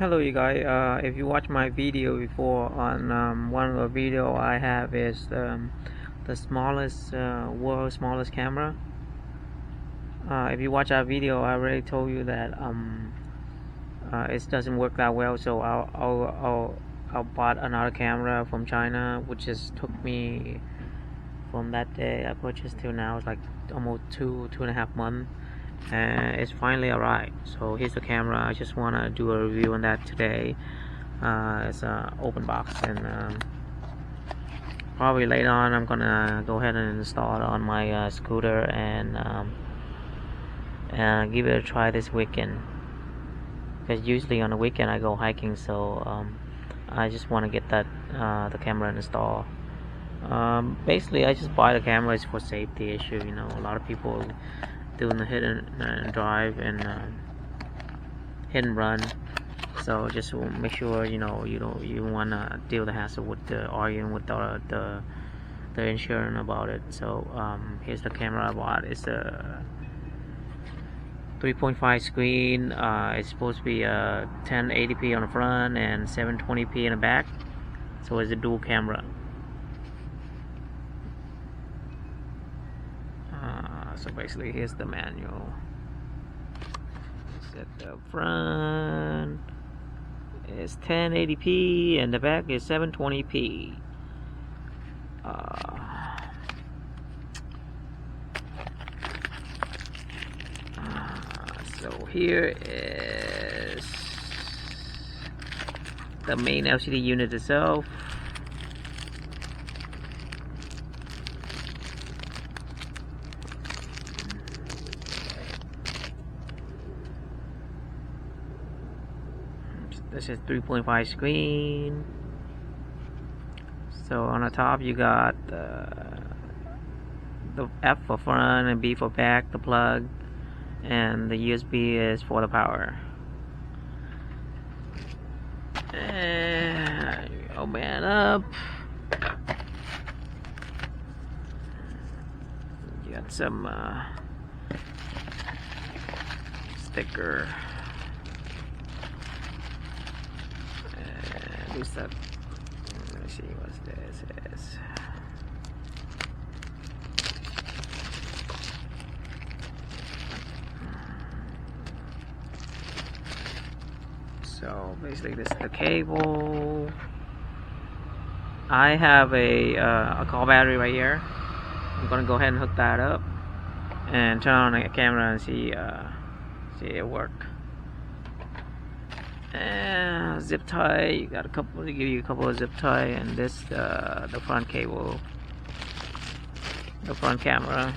Hello you guys, if you watch my video before on one of the video I have is the smallest world's smallest camera. If you watch that video, I already told you that it doesn't work that well, so I'll bought another camera from China, which just took me from that day I purchased till now. It's like almost two and a half months, and it's finally arrived. So here's the camera. I just want to do a review on that today. It's an open box, and probably later on I'm gonna go ahead and install it on my scooter and give it a try this weekend, because usually on the weekend I go hiking, so I just want to get that the camera installed. Basically I just buy the cameras for safety issue. You know, a lot of people doing the hit and drive and hit and run, so just make sure you want to deal the hassle with the arguing with the insurance about it. So here's the camera I bought. It's a 3.5 screen. It's supposed to be 1080p on the front and 720p in the back, so it's a dual camera. So basically here's the manual. At the front is 1080p and the back is 720p. So here is the main LCD unit itself. This is 3.5 screen. So on the top you got the F for front and B for back, the plug, and the USB is for the power. And open up. You got some sticker. Let me see what this is. So basically this is the cable. I have a call battery right here. I'm gonna go ahead and hook that up and turn on the camera and see it work. And zip tie, you got a couple. They give you a couple of zip tie, and this the front cable, the front camera.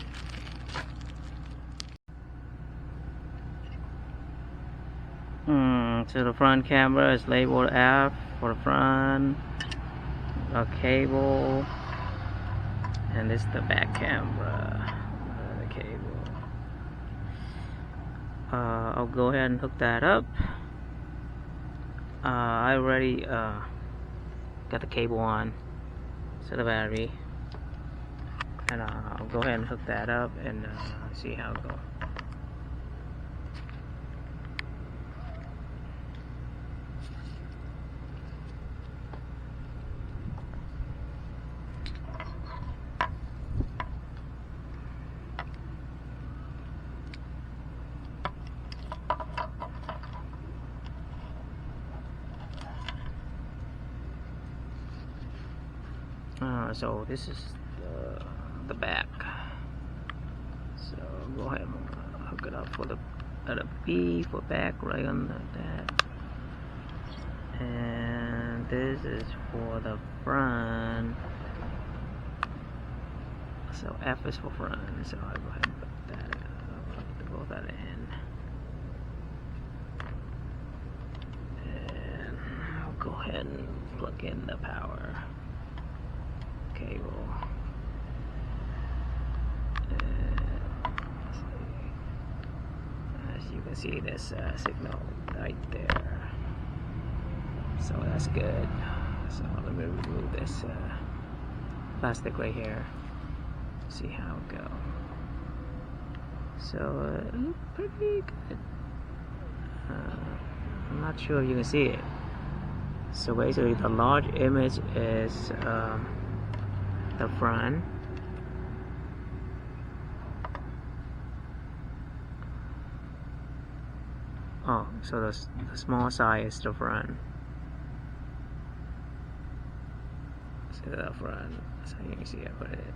So the front camera is labeled F for the front, a cable, and this is the back camera, the cable. I'll go ahead and hook that up. I already got the cable on to the battery, and I'll go ahead and hook that up and see how it goes. So this is the back. So go ahead and hook it up for the B for back right on that. And this is for the front. So F is for front. So I'll go ahead and put that in. Both that in. And I'll go ahead and plug in the power cable. As you can see, this signal right there, so that's good. So let me remove this plastic right here, see how it goes. So it looks pretty good. I'm not sure you can see it. So basically the large image is the front. Oh, so the small size is the front. See the front. So you can see I put it.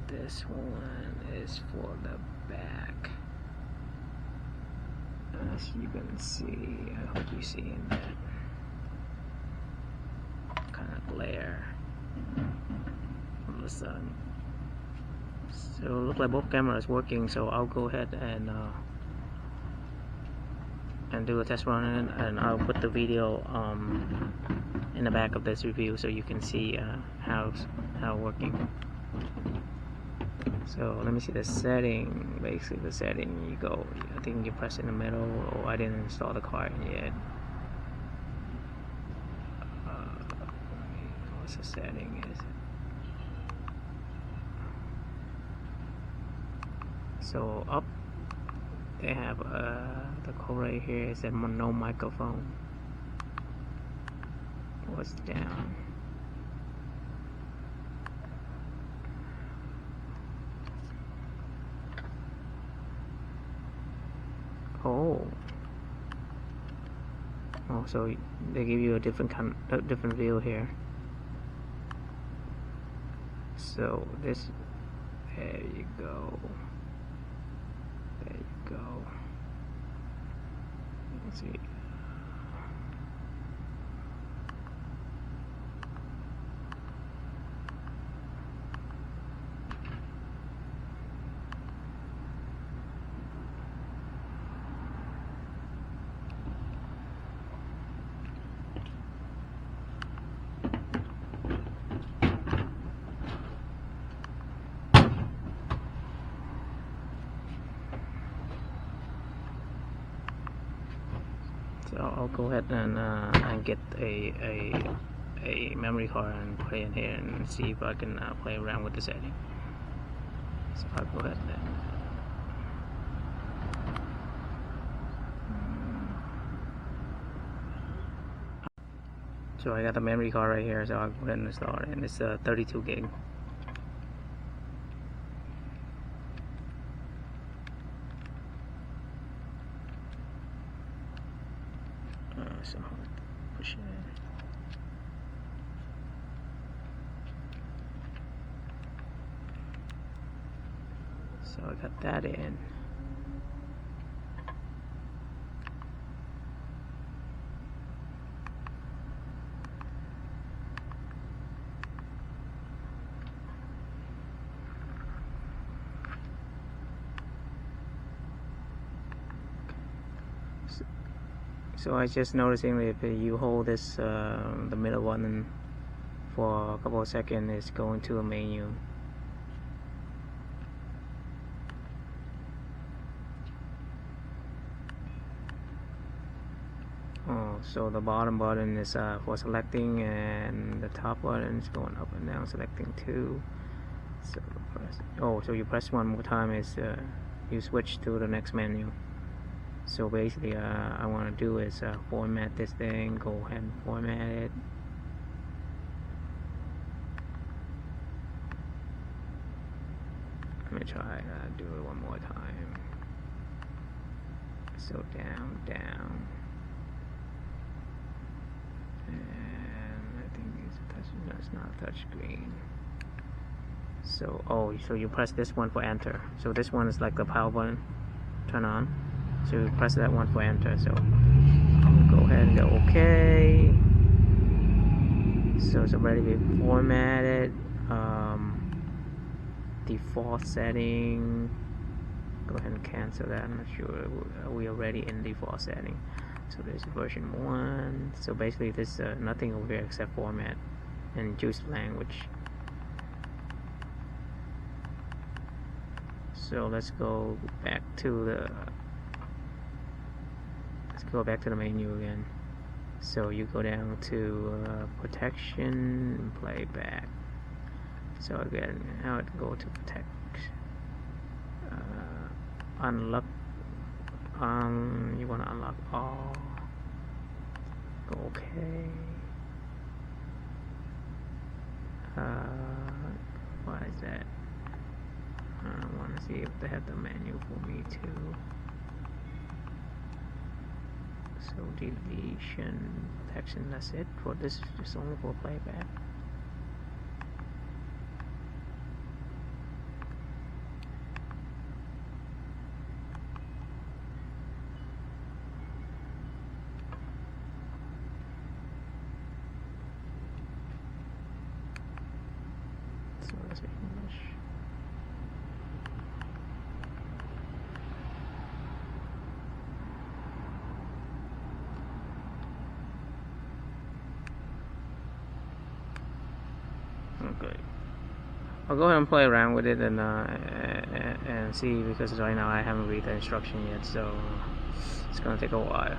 This one is for the back. As you can see, I hope you see in that kind of glare from the sun. So it looks like both cameras working, so I'll go ahead and do a test run, and I'll put the video in the back of this review so you can see how working. So let me see the setting. Basically the setting, you go, I think you press in the middle. Oh, I didn't install the card yet. What's the setting is? So up, they have the code right here. It said no microphone. What's down? Oh, so they give you a different view here. So this, there you go. There you go. Let's see. So I'll go ahead and get a memory card and put it in here and see if I can play around with the setting. So I'll go ahead and so I got the memory card right here, so I'll go ahead and install it, and it's 32 gig. So push it in. So I got that in. So I just noticing that if you hold this, the middle one, for a couple of seconds, it's going to a menu. Oh, so the bottom button is for selecting, and the top button is going up and down, selecting too. So press. Oh, so you press one more time, is you switch to the next menu. So basically, I want to do is format this thing. Go ahead and format it. Let me try to do it one more time. So down, down, and I think it's a touch. No, it's not a touch screen. So so you press this one for enter. So this one is like the power button. Turn on. So you press that one for enter. So I'll go ahead and go OK. So it's already been formatted. Default setting. Go ahead and cancel that. I'm not sure we already in default setting. So there's version 1. So basically there's nothing over here except format and choose language. So let's go back to the menu again. So you go down to protection, playback. So again, now it go to protect. unlock. You want to unlock all. Okay. Why is that? I want to see if they have the menu for me too. So deletion, protection, that's it for this, just only for playback. So that's English. Okay, I'll go ahead and play around with it and see, because right now I haven't read the instruction yet, so it's gonna take a while.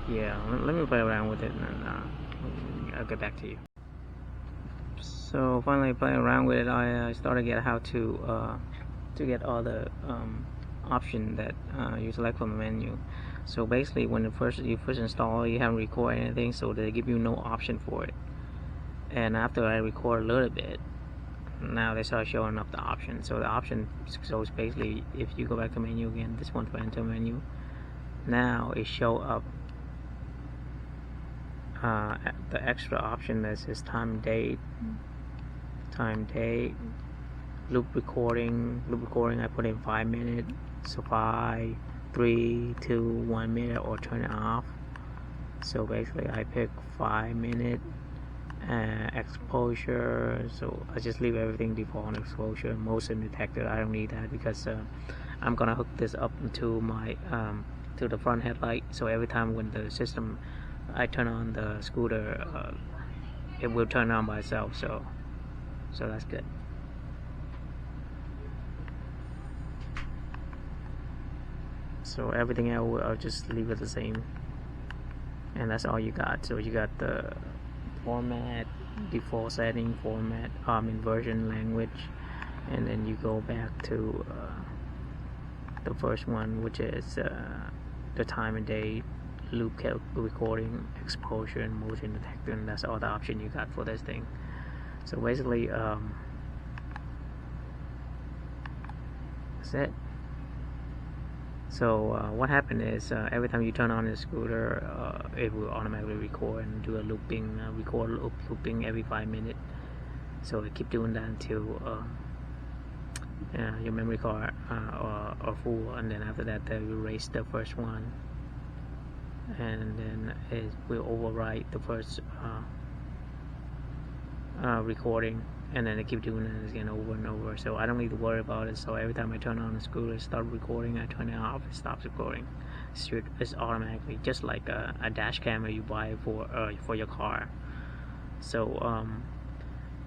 Yeah, let me play around with it, and I'll get back to you. So finally playing around with it, I started to get how to get all the option that you select from the menu. So basically, when you first install, you haven't recorded anything, so they give you no option for it. And after I record a little bit, now they start showing up the option. So the option, so it's basically, if you go back to menu again, this one's for enter menu. Now it show up the extra option that says time date, loop recording. I put in 5 minutes, so 5, 3, 2, 1 minute, or turn it off. So basically I pick 5 minutes. Exposure, so I just leave everything default on exposure. Motion detector, I don't need that, because I'm gonna hook this up into my to the front headlight, so every time when the system I turn on the scooter, it will turn on by itself, so that's good. So everything else I'll just leave it the same, and that's all you got. So you got the format, default setting, format, version, language, and then you go back to the first one, which is the time and date, loop recording, exposure, and motion detector, and that's all the option you got for this thing. So basically that's it. So what happened is, every time you turn on the scooter, it will automatically record and do a looping, looping every 5 minutes. So it keep doing that until your memory card are full, and then after that they will erase the first one, and then it will overwrite the first recording, and then I keep doing it again over and over. So I don't need to worry about it. So every time I turn on the scooter, start recording, I turn it off, it stops recording. It's automatically, just like a dash camera you buy for your car. So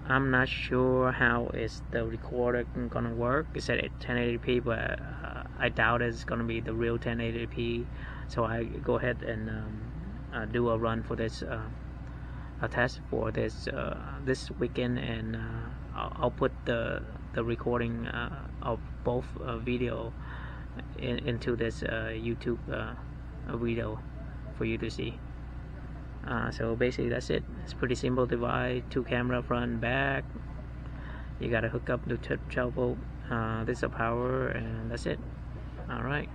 I'm not sure how is the recorder gonna work. It said at 1080p, but I doubt it's gonna be the real 1080p. So I go ahead and do a run for this, a test for this weekend, and I'll put the recording of both video into this YouTube video for you to see. So basically that's it. It's pretty simple device, 2 camera, front, back. You gotta hook up the 12 volt. This is a power, and that's it. Alright.